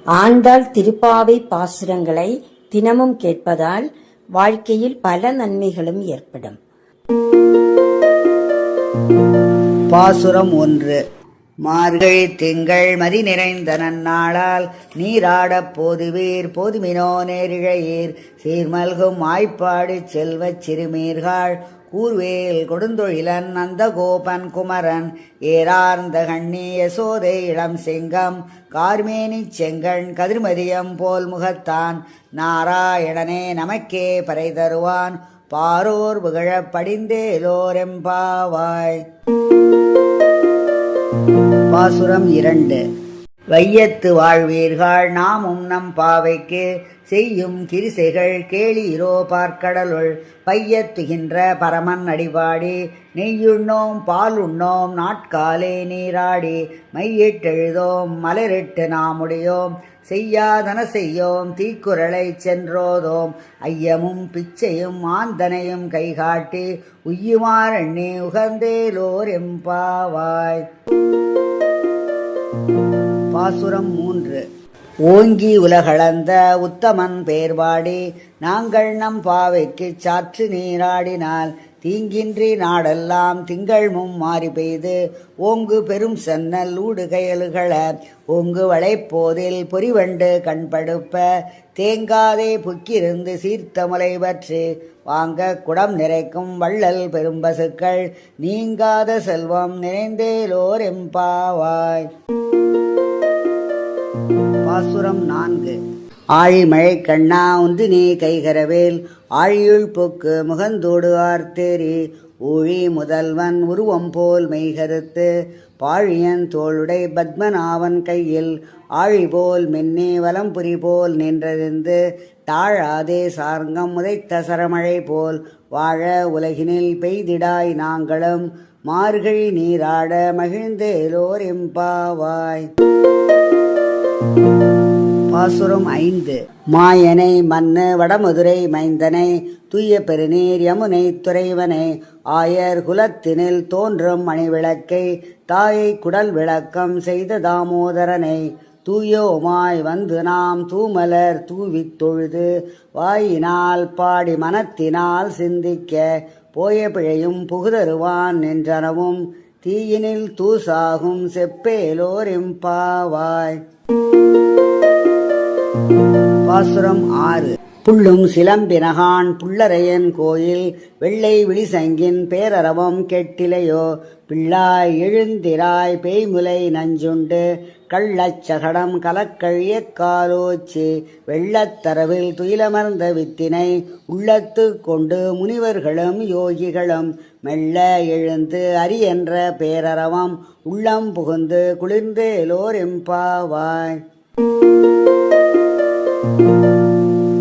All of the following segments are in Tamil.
ஆண்டாள் திருப்பாவை பாசுரங்களை தினமும் கேட்பதால் வாழ்க்கையில் பல நன்மைகளும் ஏற்படும். பாசுரம் 1. மார்கழி திங்கள் மதி நிறைந்த நன்னாளால் நீராடப் போதுவீர் போதுமினோ நேரிழையீர் சீர்மல்கும் ஆய்ப்பாடி செல்வச் சிறுமீர்கள் கூர்வேல் கொடுந்தொழிலன் அந்த கோபன் குமரன் ஏரார்ந்த கண்ணி யசோதை இளம் சிங்கம் கார்மேனி செங்கண் கதிர்மதியம் போல் முகத்தான் நாராயணனே நமக்கே பறை தருவான் பாரோர் புகழப் படிந்தேலோரெம்பாவாய். பாசுரம் 2. வையத்து வாழ்வீர்கள் நாமும் நம் பாவைக்கு செய்யும் கிரிசைகள் கேளீரோ பார்க்கடலுள் பையத்துகின்ற பரமன் அடிபாடி நெய்யுண்ணோம் பாலுண்ணோம் நாட்காலே நீராடி மையிட்டெழுதோம் மலரிட்டு நாமுடையோம் செய்யாதன செய்யோம் தீக்குறளை சென்றோதோம் ஐயமும் பிச்சையும் ஆந்தனையும் கைகாட்டி உய்யுமாறெண்ணி உகந்தேலோர் எம்பாவாய். பாசுரம் 3. ஓங்கி உலகளந்த உத்தமன் பேர்பாடி நாங்கள் நம் பாவைக்குச் சாற்று நீராடினால் தீங்கின்றி நாடெல்லாம் திங்கள் மாறி பெய்து ஓங்கு பெரும் சென்னல் ஊடுகயலுகள ஓங்கு வளைப்போதில் பொறிவண்டு கண்படுப்ப தேங்காதே புக்கிருந்து சீர்த்த முலை பற்றி வாங்க குடம் நிறைக்கும் வள்ளல் பெரும்பசுக்கள் நீங்காத செல்வம் நிறைந்தேலோர் எம்பாவாய். பாசுரம் 4. ஆழிமழை கண்ணா உந்து நீ கைகரவேல் ஆழியுள் போக்கு முகந்தோடு ஆர்த்தேரி ஊழி முதல்வன் உருவம் போல் மெய்கருத்து பாழியன் தோளுடை பத்மநாவன் கையில் ஆழி போல் மென்னே வலம்புரி போல் நின்றிருந்து தாழாதே சார்ங்கம் உதைத்த சரமழை போல் வாழ உலகினில் பெய்திடாய் நாங்களும் மார்கழி நீராட மகிழ்ந்தேலோர் எம்பாவாய். பாசுரம் 5. மாயனை மன்னு வடமதுரை மைந்தனை தூய பெருநீர் யமுனை துறைவனை ஆயர் குலத்தினில் தோன்றும் மணிவிளக்கை தாயை குடல் விளக்கம் செய்த தாமோதரனை தூயோமாய் வந்து நாம் தூமலர் தூவித் தொழுது வாயினால் பாடி மனத்தினால் சிந்திக்க போய பிழையும் புகுதருவான் நின்றனவும் தீயினில் தூசாகும் செப்பேலோர் எம்பாவாய். பாசுரம் 6. புள்ளும் சிலம்பினகான் புள்ளரையன் கோயில் வெள்ளை விழிசங்கின் பேரரவம் கெட்டிலையோ பிள்ளாய் எழுந்திராய் பேய்முலை நஞ்சுண்டு கள்ளச்சகடம் கலக்கழிய காலோச்சி வெள்ளத்தரவில் துயிலமர்ந்த வித்தினை உள்ளத்து கொண்டு முனிவர்களும் யோகிகளும் மெல்ல எழுந்து அரியென்ற பேரரவம் உள்ளம் புகுந்து குளிர்ந்தேலோர் எம்பாவாய்.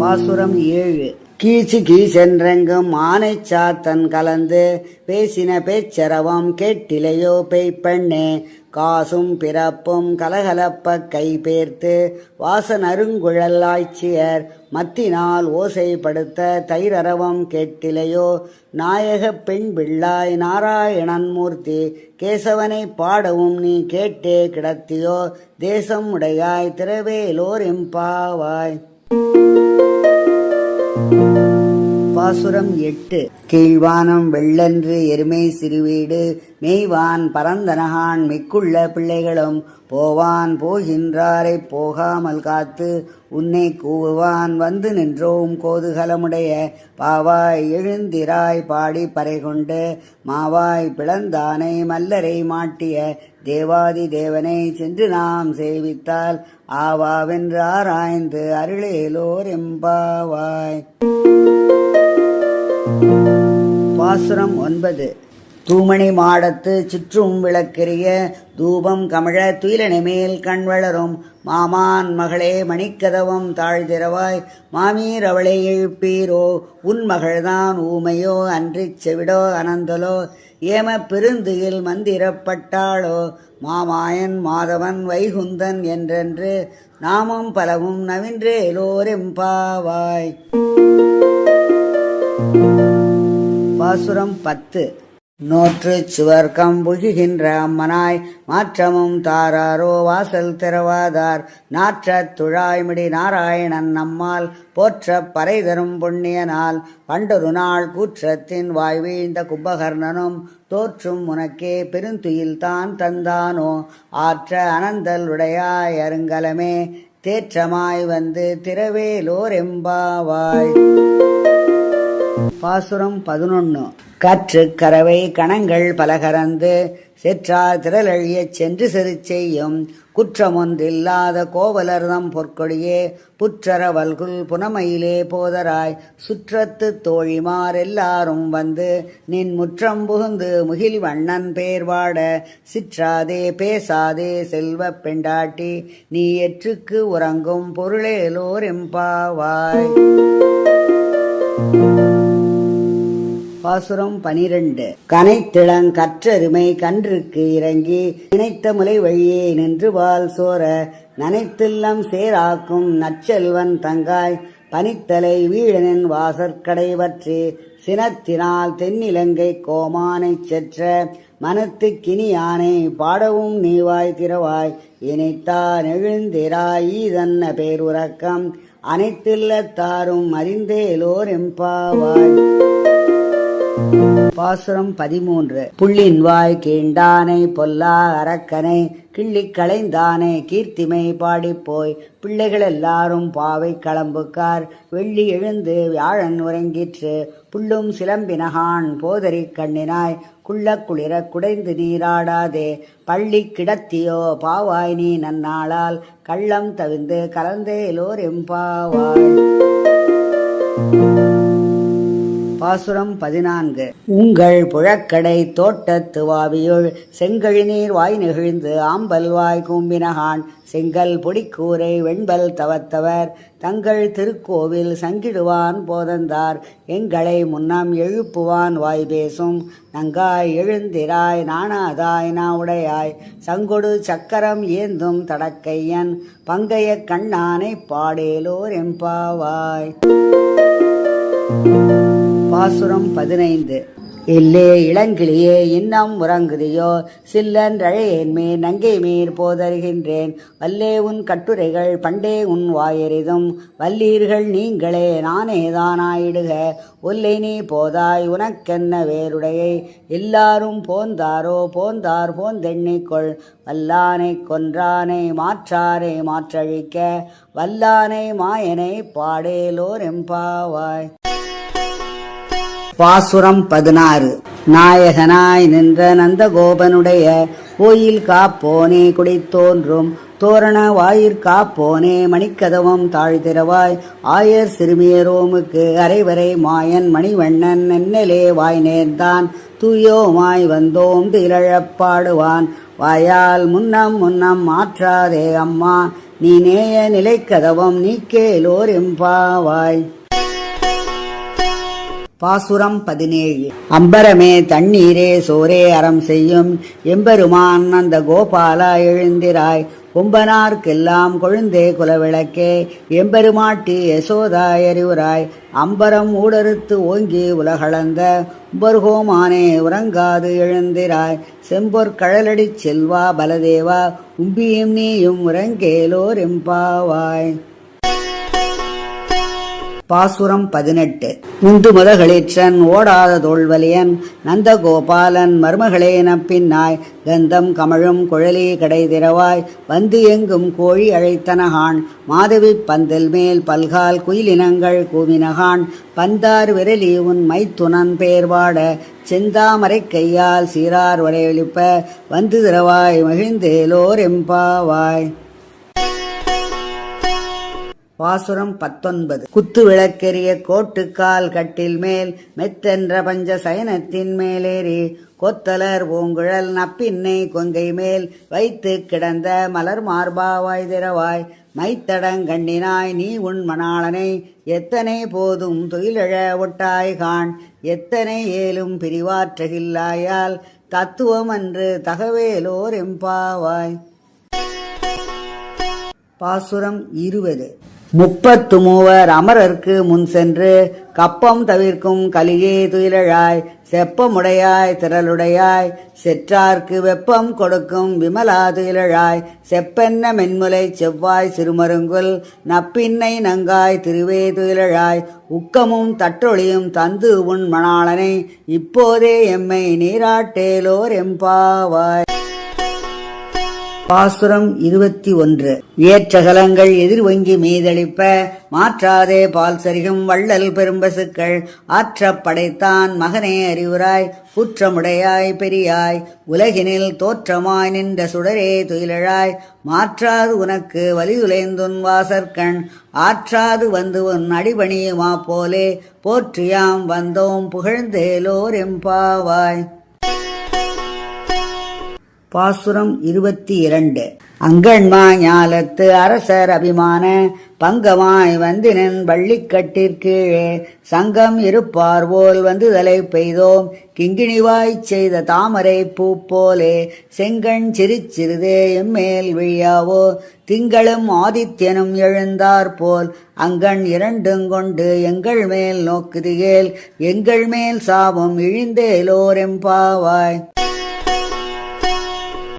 பாசுரம் 7. கீச்சு கீசென்றெங்கும் ஆனை சாத்தன் கலந்து பேசின பேச்சரவம் கேட்டிலையோ பெய்ப்பெண்ணே காசும் பிறப்பும் கலகலப்ப கை பேர்த்து வாசன் அருங்குழல் ஆய்ச்சியர் மத்தினால் ஓசைப்படுத்த தைரரவம் கேட்டிலையோ நாயக பெண் பிள்ளாய் நாராயணன் மூர்த்தி கேசவனை பாடவும் நீ கேட்டே கிடத்தியோ தேசம் உடையாய் திரவேலோர் எம்பாவாய். பாசுரம் 8. கீழ்வானம் வெள்ளன்று எருமை சிறுவீடு மெய்வான் பரந்தனகான் மிக்குள்ள பிள்ளைகளும் போவான் போகின்றாரை போகாமல் காத்து உன்னை கூவுவான் வந்து நின்றோம் கோதுகலமுடைய பாவாய் எழுந்திராய் பாடி பறை கொண்டு மாவாய் பிளந்தானை மல்லரை மாட்டிய தேவாதி தேவனை சென்று நாம் சேவித்தால் ஆவாவென்று ஆராய்ந்து அருளேலோர் எம்பாவாய். பாசுரம் 9. தூமணி மாடத்து சுற்றும் விளக்கெரிய தூபம் கமழ துயிலனை மேல் கண் வளரும் மாமான் மகளே மணிக்கதவம் தாழ்திரவாய் மாமீர் அவளை எழுப்பீரோ உன் மகள்தான் ஊமையோ அன்றிச் செவிடோ அனந்தலோ ஏம பெருந்துயில் மந்திரப்பட்டாளோ மாமாயன் மாதவன் வைகுந்தன் என்றென்று நாமும் பலவும் நவின்றேலோர் எம்பாவாய். பாசுரம் 10. நோற்று சுவர்க்கம் புகுகின்ற அம்மனாய் மாற்றமும் தாராரோ வாசல் திறவாதார் நாற்றத் துழாய்மிடி நாராயணன் நம்மால் போற்ற பறை தரும் புண்ணியனால் பண்டொரு நாள் கூற்றத்தின் வாய்வீழ்ந்த கும்பகர்ணனும் தோற்றும் உனக்கே பெருந்துயில் தான் தந்தானோ ஆற்ற அனந்தல் உடையாய் அருங்கலமே தேற்றமாய் வந்து திரவேலோர் எம்பாவாய். பாசுரம் 11. கற்று கரவை கணங்கள் பலகரந்து செற்றா திரளழியச் சென்று செரு செய்யும் குற்றமொன்றில்லாத கோவலர்தம் பொற்கொடியே புற்றர வல்குல் புனமையிலே போதராய் சுற்றத்து தோழிமார் எல்லாரும் வந்து நின் முற்றம் புகுந்து முகில் வண்ணன் பேர்வாட சிற்றாதே பேசாதே செல்வ பெண்டாட்டி நீ எற்றுக்கு உறங்கும் பொருளேலோர் எம்பாவாய். பாசுரம் 12. கனைத்திளங் கற்றருமை கன்றுக்கு இறங்கி நினைத்த முலை வழியே நின்று வால் சோர நனைத்தில்லம் சேராக்கும் நற்செல்வன் தங்காய் பனித்தலை வீழனின் வாசற்கடை வற்றி சினத்தினால் தென்னிலங்கை கோமானைச் செற்ற மனத்துக்கினியானை பாடவும் நீவாய் திறவாய் இணைத்தான் எழுந்திராய் ஈதன்ன பேருறக்கம் அனைத்தில்லத்தாரும் அறிந்தேலோர் எம்பாவாய். பாசுரம் 13. புள்ளின் வாய் கீண்டானை பொல்லா அரக்கனை கிள்ளிக் களைந்தானே கீர்த்திமை பாடிப்போய் பிள்ளைகள் எல்லாரும் பாவை களம்புக்கார் வெள்ளி எழுந்து வியாழன் உறங்கிற்று புள்ளும் சிலம்பினகான் போதறி கண்ணினாய் குள்ள குளிர குடைந்து நீராடாதே பள்ளி கிடத்தியோ பாவாய் நீ நன்னாளால் கள்ளம் தவிந்து கலந்தேலோர் எம்பாவாய். பாசுரம் 14. உங்கள் புழக்கடை தோட்டத்து வாவியுள் செங்கழிநீர் வாய் நெகிழ்ந்து ஆம்பல் வாய் கூம்பினகான் செங்கல் பொடிக்கூரை வெண்பல் தவத்தவர் தங்கள் திருக்கோவில் சங்கிடுவான் போதந்தார் எங்களை முன்னம் எழுப்புவான் வாய் பேசும் நங்காய் எழுந்திராய் நாணாதாய் நாவுடையாய் சங்கொடு சக்கரம் ஏந்தும் தடக்கையன் பங்கைய கண்ணானை பாடேலோர் எம்பாவாய். பாசுரம் 15. எல்லே இளங்கிளியே இன்னம் உறங்குதியோ சில்லன்றழையேன்மே நங்கை மீர் போதருகின்றேன் வல்லே உன் கட்டுரைகள் பண்டே உன் வாயெறிதும் வல்லீர்கள் நீங்களே நானேதானாயிடுக ஒல்லை நீ போதாய் உனக்கென்ன வேறுடையை எல்லாரும் போந்தாரோ போந்தார் போந்தெண்ணிக்கொள் வல்லானை கொன்றானை மாற்றாரை மாற்றழிக்க வல்லானை மாயனை பாடேலோர் எம்பாவாய். பாசுரம் 16. நாயகனாய் நின்ற நந்தகோபனுடைய கோயில் காப்போனே குடித்தோன்றும் தோரண வாயிற்காப்போனே மணிக்கதவம் தாழ்திரவாய் ஆயர் சிறுமியரோமுக்கு அரைவரை மாயன் மணிவண்ணன் நென்னலே வாய் நேர்ந்தான் தூயோமாய் வந்தோம் திரழப்பாடுவான் வாயால் முன்னம் முன்னம் மாற்றாதே அம்மா நீ நேய நிலைக்கதவம் நீக்கேலோர் எம்பாவாய். பாசுரம் 17. அம்பரமே தண்ணீரே சோரே அறம் செய்யும் எம்பெருமான் அந்த கோபாலா எழுந்திராய் கும்பனார்க்கெல்லாம் கொழுந்தே குலவிளக்கே எம்பெருமாட்டி யசோதா எறிவுராய் அம்பரம் ஊடறுத்து ஓங்கி உலகளந்த உம்பர்கோமானே உறங்காது எழுந்திராய் செம்பொற் கழலடி செல்வா பலதேவா உம்பியும் நீயும் உறங்கேலோர் எம்பாவாய். பாசுரம் 18. உந்து முதகளிற்றன் ஓடாத தோல்வலியன் நந்தகோபாலன் மருமகளே நப்பின்னாய் கந்தம் கமழும் குழலி கடை திறவாய் வந்து எங்கும் கோழி அழைத்தனகான் மாதவி பந்தல் மேல் பல்கால் குயிலினங்கள் கூவினகான் பந்தார் விரலி உன் மைத்துனன் பேர்வாட செந்தாமரை கையால் சீரார் வரையெழுப்ப வந்து திறவாய் மகிழ்ந்தேலோர் எம்பாவாய். பாசுரம் 19. குத்து விளக்கெரிய கோட்டுக்கால் கட்டில் மேல் மெத்தென்ற பஞ்ச சயனத்தின் மேலேறி கொத்தலர் பூங்குழல் நப்பின்னை கொங்கை மேல் வைத்து கிடந்த மலர் மார்பாவாய் திறவாய் மைத்தடங்கண்ணினாய் நீ உன் மணாளனை எத்தனை போதும் துயிலழ ஒட்டாய்கான் எத்தனை ஏலும் பிரிவாற்றகில்லாயால் தத்துவம் அன்று தகவேலோர் எம்பாவாய். பாசுரம் 20. 33 அமரர்க்கு முன் சென்று கப்பம் தவிர்க்கும் கலியே துயிலழாய் செப்பமுடையாய் திரளுடையாய் செற்றார்க்கு வெப்பம் கொடுக்கும் விமலா துயிலழாய் செப்பென்ன மென்முலை செவ்வாய் சிறுமருங்குல் நப்பின்னை நங்காய் திருவே துயிலழாய் உக்கமும் தற்றொழியும் தந்து உன் மணாளனை இப்போதே எம்மை நீராட்டேலோர் எம்பாவாய். பாசுரம் 21. ஏற்றகலங்கள் எதிர்வங்கி மீதளிப்ப மாற்றாதே பால் சரிகும் வள்ளல் பெரும்பசுக்கள் ஆற்றப் படைத்தான் மகனே அறிவுராய் குற்றமுடையாய் பெரியாய் உலகினில் தோற்றமாய் நின்ற சுடரே துயிலழாய் மாற்றாது உனக்கு வலியுலைந்துன் வாசற்கண் ஆற்றாது வந்து உன் அடிபணியுமா போலே போற்றியாம் வந்தோம் புகழ்ந்தேலோர் எம்பாவாய். பாசுரம் 22. அங்கண்மா ஞாலத்து அரசர் அபிமான பங்கமாய் வந்தினன் வள்ளிக்கட்டிற்கீழே சங்கம் இருப்பார் போல் வந்து தலை பெய்தோம் கிங்கிணிவாய்ச் செய்த தாமரை பூ போலே செங்கண் சிறுதே எம்மேல் விழியாவோ திங்களும் ஆதித்யனும் எழுந்தார் போல் அங்கண் இரண்டுங் கொண்டு எங்கள் மேல் நோக்குதிகேல் எங்கள் மேல் சாபம் இழிந்தேலோர் எம்பாவாய்.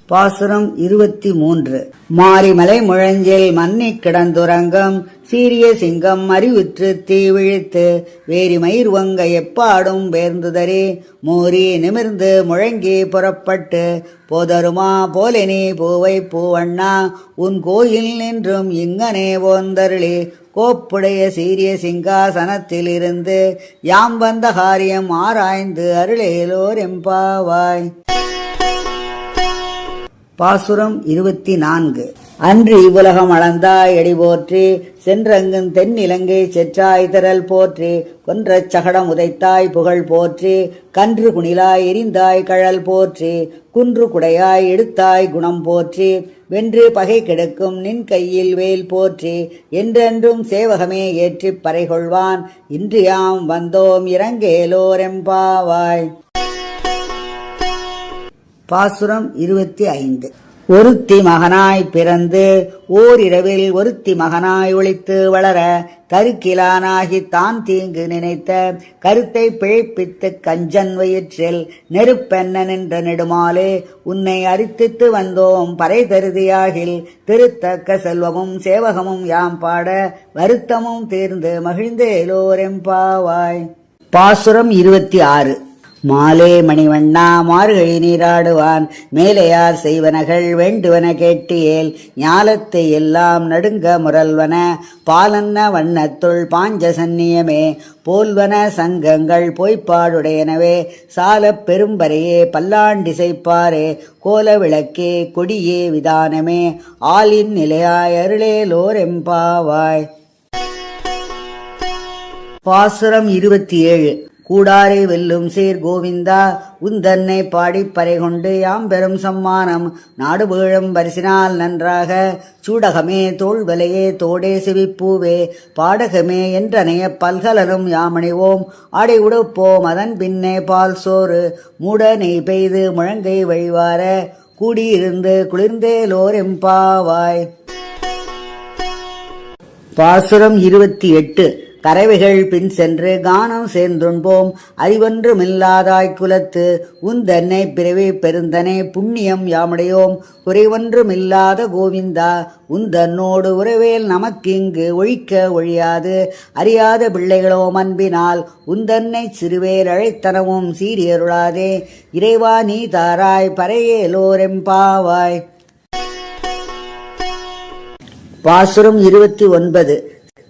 பாசுரம் 23. மாரிமலை முழஞ்சில் மன்னி கிடந்துறங்கம் சீரிய சிங்கம் அறிவுற்று தீ விழித்து வேரிமயிர் வங்க எப்பாடும் பேர்ந்துதறி மூறி நிமிர்ந்து முழங்கி புறப்பட்டு போதருமா போலெனி பூவை பூவண்ணா உன் கோயில் நின்றும் இங்கனே போந்தருளி கோப்புடைய சீரிய சிங்காசனத்தில் இருந்து யாம் வந்த காரியம் ஆராய்ந்து அருளேலோர் எம்பாவாய். பாசுரம் 24. அன்று இவ்வுலகம் அளந்தாய் அடி போற்றி சென்றங்குன் தென்னிலங்கை செற்றாய் திரள் போற்றி கொன்றச் சகடம் உதைத்தாய் புகழ் போற்றி கன்று குணிலாய் எரிந்தாய் கழல் போற்றி குன்று குடையாய் எடுத்தாய் குணம் போற்றி வென்று பகை கெடுக்கும் நின் கையில் வேல் போற்றி என்றென்றும் சேவகமே ஏற்றிப் பறைகொள்வான் இன்றியாம் வந்தோம் இறங்கேலோர் எம்பாவாய். பாசுரம் 25. ஒருத்தி மகனாய் பிறந்து ஓரிரவில் ஒருத்தி மகனாய் ஒளித்து வளர கருக்கிலானாகி தான் தீங்கு நினைத்த கருத்தை பிழைப்பித்து கஞ்சன் வயிற்றில் நெருப்பென்ன நின்ற நெடுமாலே உன்னை அரித்தித்து வந்தோம் பறை தருதியாகில் திருத்தக்க செல்வமும் சேவகமும் யாம் பாட வருத்தமும் தீர்ந்து மகிழ்ந்தேலோர் எம்பாவாய். பாசுரம் 26. மாலே மணிவண்ணா மார்கழி நீராடுவான் மேலையார் செய்வனகள் வேண்டுவன கேட்டியேல் ஞாலத்தை எல்லாம் நடுங்க முரல்வன பாலன்ன வண்ணத்துள் பாஞ்ச சந்நியமே போல்வன சங்கங்கள் பொய்ப்பாடுடையனவே சாலப் பெரும்பரையே பல்லாண்டிசைப்பாரே கோல விளக்கே கொடியே விதானமே ஆலின் நிலையாய் அருளேலோர் எம்பாவாய். பாசுரம் 27. கூடாரை வெல்லும் சீர் கோவிந்தா உந்தன்னை பாடிப் பறை கொண்டு யாம் பெரும் சம்மானம் நாடு வீழும் பரிசினால் நன்றாக சூடகமே தோள்வலையே தோடே சிவிப்பூவே பாடகமே என்றனைய பல்கலனும் யாமணிவோம் ஆடை உடுப்போம் அதன் பின்னே பால் சோறு மூட நெய் பெய்து முழங்கை வழிவார கூடியிருந்து குளிர்ந்தேலோர் எம்பாவாய். பாசுரம் 28. கறவைகள் பின் சென்று கானம் சேர்ந்துண்போம் அறிவொன்றுமில்லாதாய் குலத்து உந்தன்னை பிறவி பெருந்தனை புண்ணியம் யாமுடையோம் குறைவொன்றுமில்லாத கோவிந்தா உந்தன்னோடு உறவேல் நமக்கிங்கு ஒழிக்க ஒழியாது அறியாத பிள்ளைகளோம் அன்பினால் உந்தன்னை சிறுவேர் அழைத்தனவும் சீரியருளாதே இறைவா நீ தாராய் பறையேலோர் எம்பாவாய். பாசுரம் 29.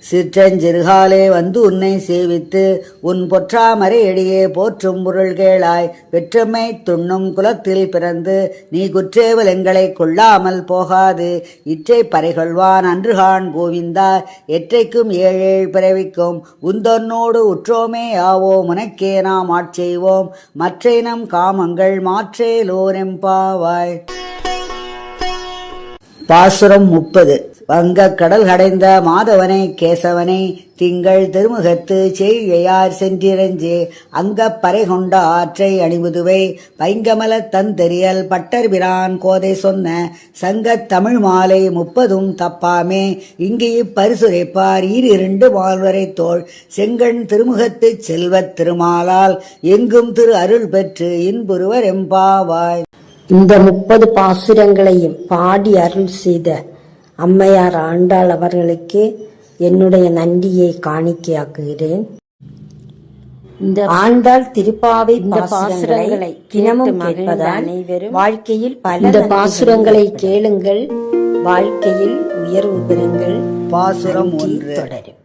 சிற்றஞ்சிறுகாலே வந்து உன்னை சேவித்து உன் பொற்றாமரை அடியே போற்றும் பொருள் கேளாய் வெற்றமை துண்ணும் குலத்தில் பிறந்து நீ குற்றேவல் எங்களை கொள்ளாமல் போகாது இற்றை பறைகொள்வான் அன்றுகான் கோவிந்தா எற்றைக்கும் ஏழேழ் பிறவிக்கும் உந்தன்னோடு உற்றோமே ஆவோம் உனக்கே நாம் ஆட்செய்வோம் மற்றை நம் காமங்கள் மாற்றேலோர் எம்பாவாய். பாசுரம் 30. வங்கக் கடல் கடைந்த மாதவனை கேசவனை திங்கள் திருமுகத்து செய்கையார் சென்றிரஞ்சே அங்கப் பறை கொண்ட ஆற்றை அணிமுதுவை பைங்கமல தந்தெறியல் பட்டர்பிரான் கோதை சொன்ன சங்கத் தமிழ் மாலை 30 தப்பாமே இங்கு இப்பரிசுரைப்பார் ஈரிரண்டு மால்வரை தோள் செங்கண் திருமுகத்துச் செல்வத் திருமாலால் எங்கும் திரு அருள் பெற்று இன்புருவர் எம்பாவாய். இந்த 30 பாசுரங்களையும் பாடி அருள் செய்த அம்மையார் ஆண்டாள் அவர்களுக்கு என்னுடைய நன்றியை காணிக்கையாக்குகிறேன். இந்த ஆண்டாள் திருப்பாவை பாசுரங்களை தினமும் கேட்பதால் வாழ்க்கையில் பல பாசுரங்களை கேளுங்கள், வாழ்க்கையில் உயர்வு பெறுங்கள். பாசுரம் 1 தொடரும்.